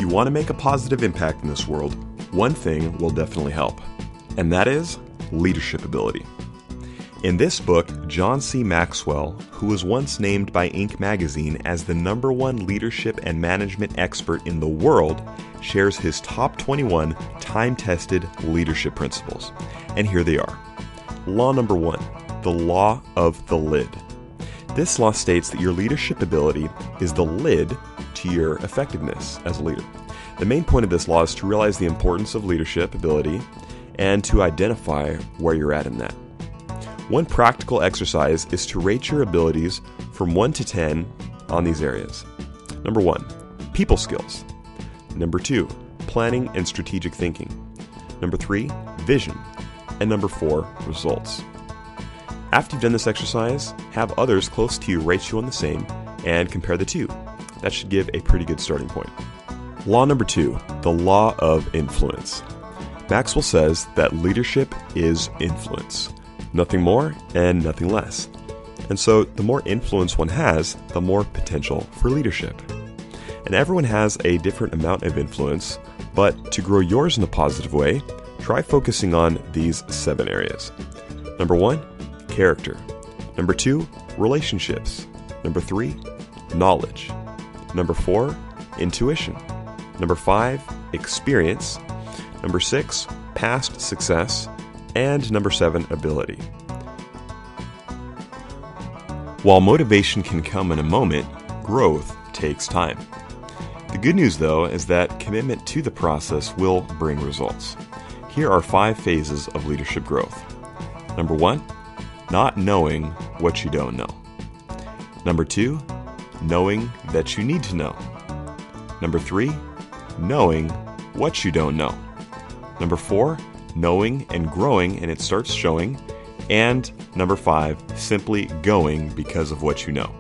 you want to make a positive impact in this world, one thing will definitely help, and that is leadership ability. In this book, John C. Maxwell, who was once named by Inc. magazine as the #1 leadership and management expert in the world, shares his top 21 time-tested leadership principles. And here they are. Law number 1, the law of the lid. This law states that your leadership ability is the lid to your effectiveness as a leader. The main point of this law is to realize the importance of leadership ability and to identify where you're at in that. One practical exercise is to rate your abilities from 1 to 10 on these areas. Number 1, people skills. Number 2, planning and strategic thinking. Number 3, vision. And number 4, results. After you've done this exercise, have others close to you rate you on the same and compare the two. That should give a pretty good starting point. Law number 2, the law of influence. Maxwell says that leadership is influence. Nothing more and nothing less. And so the more influence one has, the more potential for leadership. And everyone has a different amount of influence, but to grow yours in a positive way, try focusing on these 7 areas. Number 1, character. Number 2, relationships. Number 3, knowledge. Number 4, intuition. Number 5, experience. Number 6, past success. And number 7, ability. While motivation can come in a moment, growth takes time. The good news, though, is that commitment to the process will bring results. Here are 5 phases of leadership growth. Number 1, not knowing what you don't know. Number 2, knowing that you need to know. Number 3, knowing what you don't know. Number 4, knowing and growing and it starts showing. And number 5, simply going because of what you know.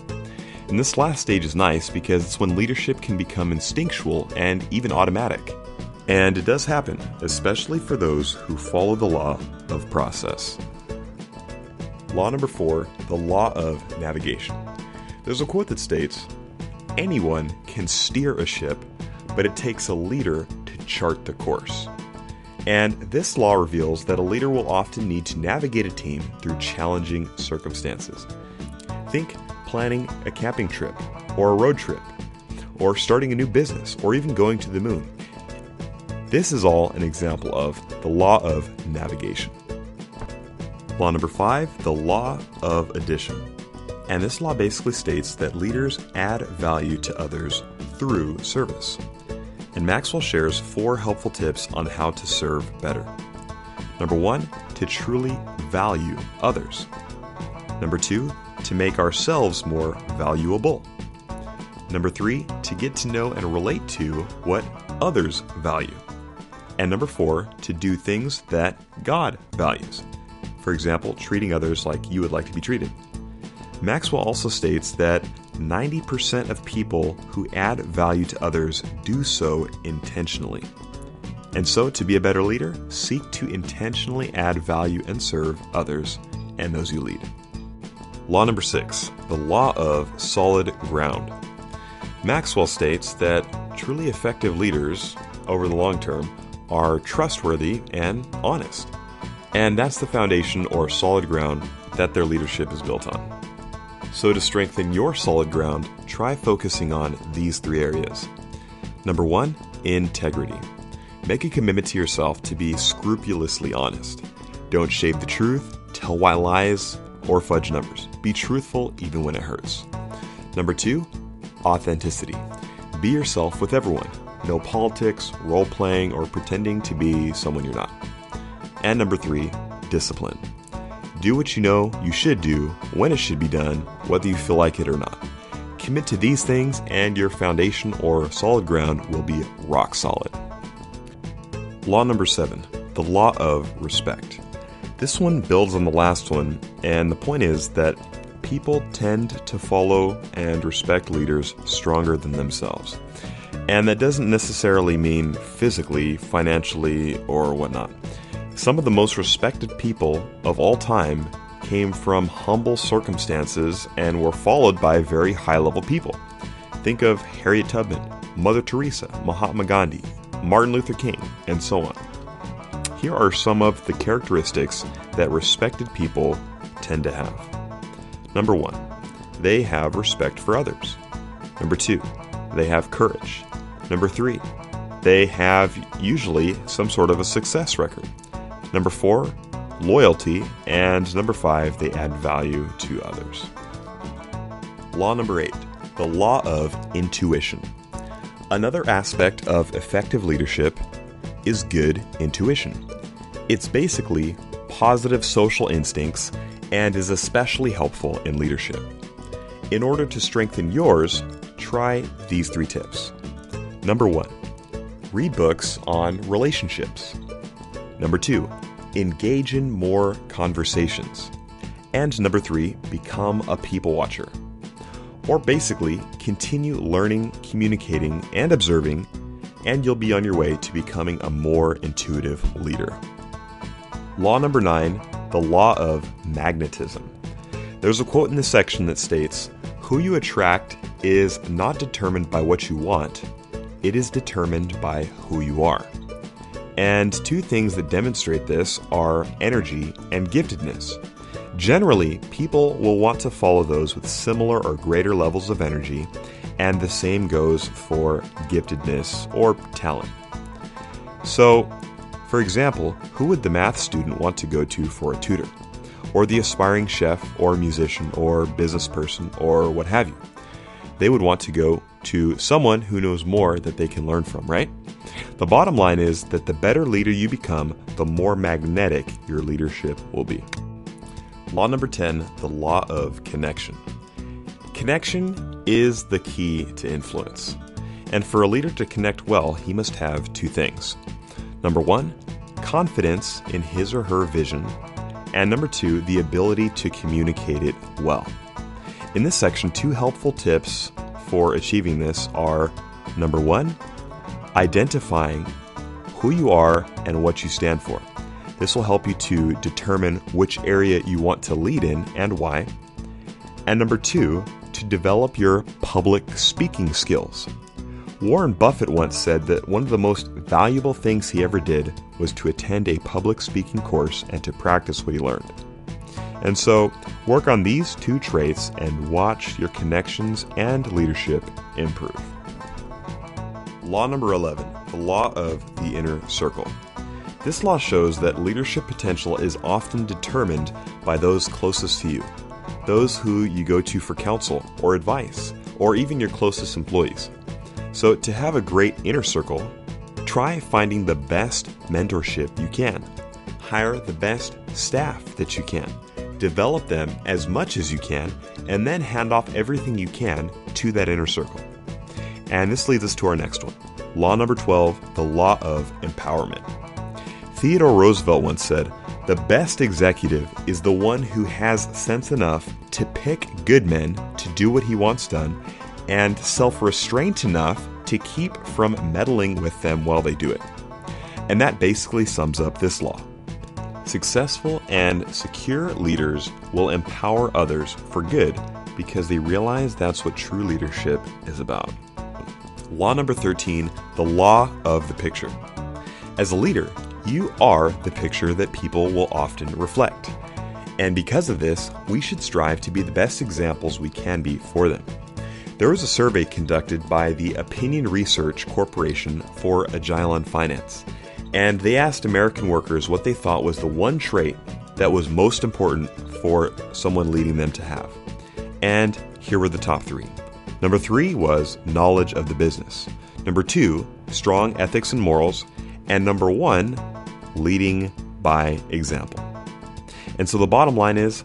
And this last stage is nice because it's when leadership can become instinctual and even automatic. And it does happen, especially for those who follow the law of process. Law number 4, the law of navigation. There's a quote that states, "Anyone can steer a ship, but it takes a leader to chart the course." And this law reveals that a leader will often need to navigate a team through challenging circumstances. Think planning a camping trip, or a road trip, or starting a new business, or even going to the moon. This is all an example of the law of navigation. Law number 5, the law of addition. And this law basically states that leaders add value to others through service. And Maxwell shares 4 helpful tips on how to serve better. Number 1, to truly value others. Number 2, to make ourselves more valuable. Number 3, to get to know and relate to what others value. And number 4, to do things that God values. For example, treating others like you would like to be treated. Maxwell also states that 90% of people who add value to others do so intentionally. And so, to be a better leader, seek to intentionally add value and serve others and those you lead. Law number 6, the law of solid ground. Maxwell states that truly effective leaders, over the long term, are trustworthy and honest. And that's the foundation or solid ground that their leadership is built on. So to strengthen your solid ground, try focusing on these 3 areas. Number 1, integrity. Make a commitment to yourself to be scrupulously honest. Don't shade the truth, tell white lies, or fudge numbers. Be truthful even when it hurts. Number 2, authenticity. Be yourself with everyone. No politics, role-playing, or pretending to be someone you're not. And number 3, discipline. Do what you know you should do, when it should be done, whether you feel like it or not. Commit to these things and your foundation or solid ground will be rock solid. Law number 7, the law of respect. This one builds on the last one, and the point is that people tend to follow and respect leaders stronger than themselves. And that doesn't necessarily mean physically, financially, or whatnot. Some of the most respected people of all time came from humble circumstances and were followed by very high-level people. Think of Harriet Tubman, Mother Teresa, Mahatma Gandhi, Martin Luther King, and so on. Here are some of the characteristics that respected people tend to have. Number 1, they have respect for others. Number 2, they have courage. Number 3, they have usually some sort of a success record. Number 4, loyalty. And number 5, they add value to others. Law number 8, the law of intuition. Another aspect of effective leadership is good intuition. It's basically positive social instincts and is especially helpful in leadership. In order to strengthen yours, try these 3 tips. Number 1, read books on relationships. Number 2, engage in more conversations. And number 3, become a people watcher. Or basically, continue learning, communicating, and observing, and you'll be on your way to becoming a more intuitive leader. Law number 9, the law of magnetism. There's a quote in this section that states, "Who you attract is not determined by what you want, it is determined by who you are." And 2 things that demonstrate this are energy and giftedness. Generally, people will want to follow those with similar or greater levels of energy, and the same goes for giftedness or talent. So, for example, who would the math student want to go to for a tutor? Or the aspiring chef or musician or business person or what have you? They would want to go to someone who knows more that they can learn from, right? The bottom line is that the better leader you become, the more magnetic your leadership will be. Law number 10, the law of connection. Connection is the key to influence. And for a leader to connect well, he must have 2 things. Number 1, confidence in his or her vision. And number 2, the ability to communicate it well. In this section, 2 helpful tips for achieving this are, number 1, identifying who you are and what you stand for. This will help you to determine which area you want to lead in and why. And number 2, to develop your public speaking skills. Warren Buffett once said that one of the most valuable things he ever did was to attend a public speaking course and to practice what he learned. And so, work on these 2 traits and watch your connections and leadership improve. Law number 11, the law of the inner circle. This law shows that leadership potential is often determined by those closest to you, those who you go to for counsel or advice, or even your closest employees. So to have a great inner circle, try finding the best mentorship you can. Hire the best staff that you can. Develop them as much as you can, and then hand off everything you can to that inner circle. And this leads us to our next one. Law number 12, the law of empowerment. Theodore Roosevelt once said, "The best executive is the one who has sense enough to pick good men to do what he wants done, and self-restraint enough to keep from meddling with them while they do it." And that basically sums up this law. Successful and secure leaders will empower others for good because they realize that's what true leadership is about. Law number 13, the law of the picture. As a leader, you are the picture that people will often reflect. And because of this, we should strive to be the best examples we can be for them. There was a survey conducted by the Opinion Research Corporation for Agilon Finance, and they asked American workers what they thought was the one trait that was most important for someone leading them to have. And here were the top 3. Number 3 was knowledge of the business. Number 2, strong ethics and morals. And number 1, leading by example. And so the bottom line is,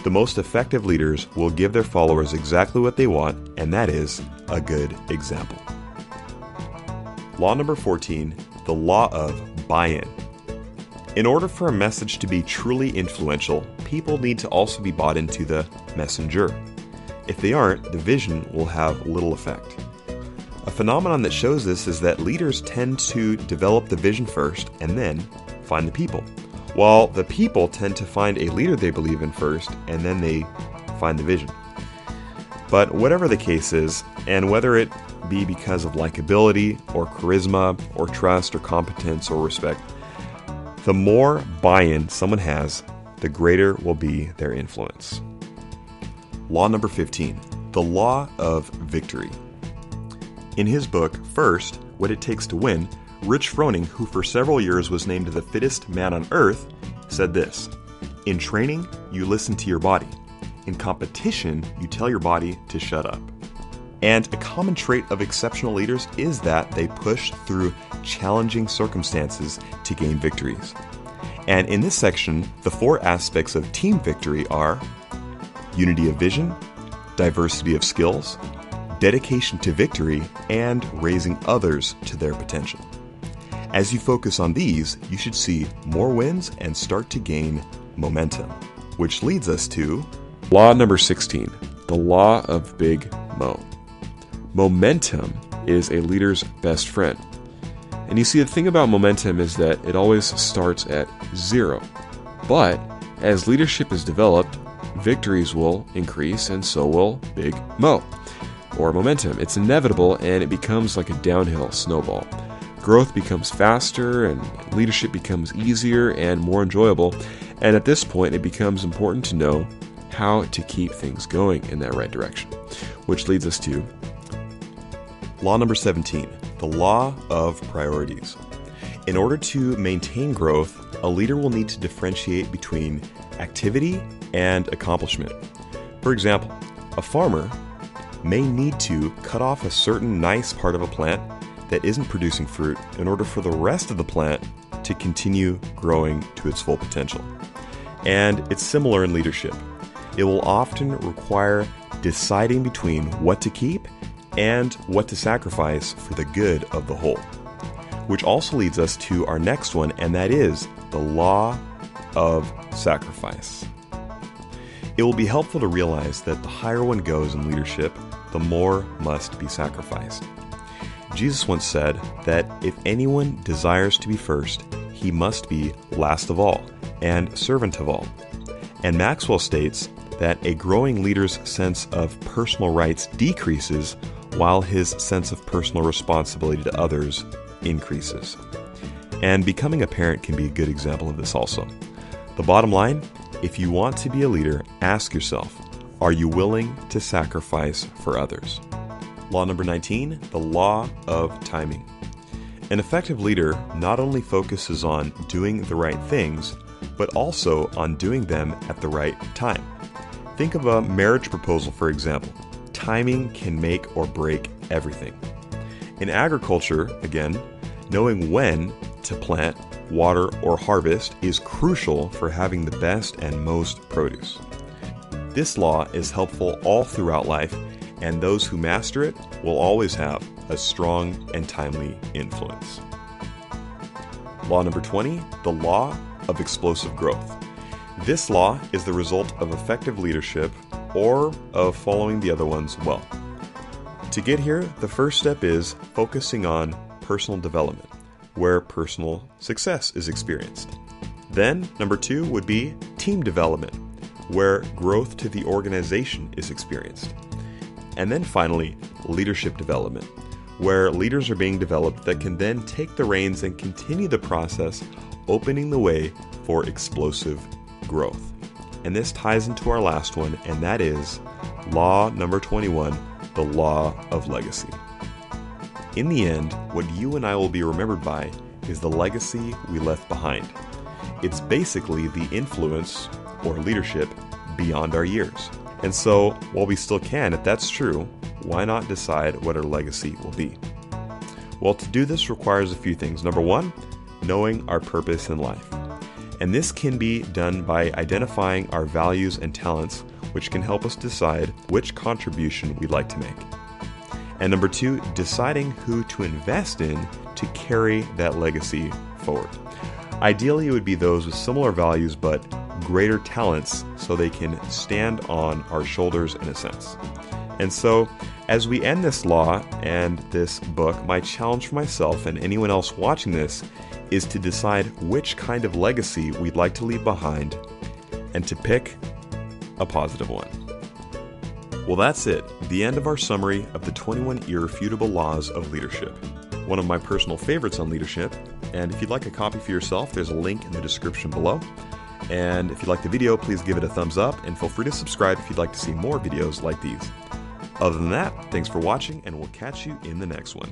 the most effective leaders will give their followers exactly what they want, and that is a good example. Law number 14, the law of buy-in. In order for a message to be truly influential, people need to also be bought into the messenger. If they aren't, the vision will have little effect. A phenomenon that shows this is that leaders tend to develop the vision first and then find the people, while the people tend to find a leader they believe in first and then they find the vision. But whatever the case is, and whether it be because of likability or charisma or trust or competence or respect, the more buy-in someone has, the greater will be their influence. Law number 15, the law of victory. In his book, First, What It Takes to Win, Rich Froning, who for several years was named the fittest man on earth, said this: "In training, you listen to your body. In competition, you tell your body to shut up." And a common trait of exceptional leaders is that they push through challenging circumstances to gain victories. And in this section, the 4 aspects of team victory are unity of vision, diversity of skills, dedication to victory, and raising others to their potential. As you focus on these, you should see more wins and start to gain momentum, which leads us to law number 16, the law of Big Mo. Momentum is a leader's best friend. And you see, the thing about momentum is that it always starts at 0. But as leadership is developed, victories will increase, and so will Big Mo, or momentum. It's inevitable, and it becomes like a downhill snowball. Growth becomes faster, and leadership becomes easier and more enjoyable. And at this point, it becomes important to know how to keep things going in that right direction. Which leads us to law number 17, the law of priorities. In order to maintain growth, a leader will need to differentiate between activity and accomplishment. For example, a farmer may need to cut off a certain nice part of a plant that isn't producing fruit in order for the rest of the plant to continue growing to its full potential. And it's similar in leadership. It will often require deciding between what to keep and what to sacrifice for the good of the whole. Which also leads us to our next one, and that is the law of sacrifice. It will be helpful to realize that the higher one goes in leadership, the more must be sacrificed. Jesus once said that if anyone desires to be first, he must be last of all and servant of all. And Maxwell states that a growing leader's sense of personal rights decreases while his sense of personal responsibility to others increases. And becoming a parent can be a good example of this also. The bottom line, if you want to be a leader, ask yourself, are you willing to sacrifice for others? Law number 19, the law of timing. An effective leader not only focuses on doing the right things, but also on doing them at the right time. Think of a marriage proposal, for example. Timing can make or break everything. In agriculture, again, knowing when to plant, water, or harvest is crucial for having the best and most produce. This law is helpful all throughout life, and those who master it will always have a strong and timely influence. Law number 20, the law of explosive growth. This law is the result of effective leadership or of following the other ones well. To get here, the first step is focusing on personal development, where personal success is experienced. Then, number 2 would be team development, where growth to the organization is experienced. And then finally, leadership development, where leaders are being developed that can then take the reins and continue the process, opening the way for explosive growth. And this ties into our last one, and that is law number 21, the law of legacy. In the end, what you and I will be remembered by is the legacy we left behind. It's basically the influence or leadership beyond our years. And so, while we still can, if that's true, why not decide what our legacy will be? Well, to do this requires a few things. Number 1, knowing our purpose in life. And this can be done by identifying our values and talents, which can help us decide which contribution we'd like to make. And number 2, deciding who to invest in to carry that legacy forward. Ideally, it would be those with similar values but greater talents so they can stand on our shoulders in a sense. And so, as we end this law and this book, my challenge for myself and anyone else watching this is to decide which kind of legacy we'd like to leave behind and to pick a positive one. Well, that's it, the end of our summary of the 21 irrefutable laws of leadership. One of my personal favorites on leadership, and if you'd like a copy for yourself, there's a link in the description below. And if you like the video, please give it a thumbs up, and feel free to subscribe if you'd like to see more videos like these. Other than that, thanks for watching, and we'll catch you in the next one.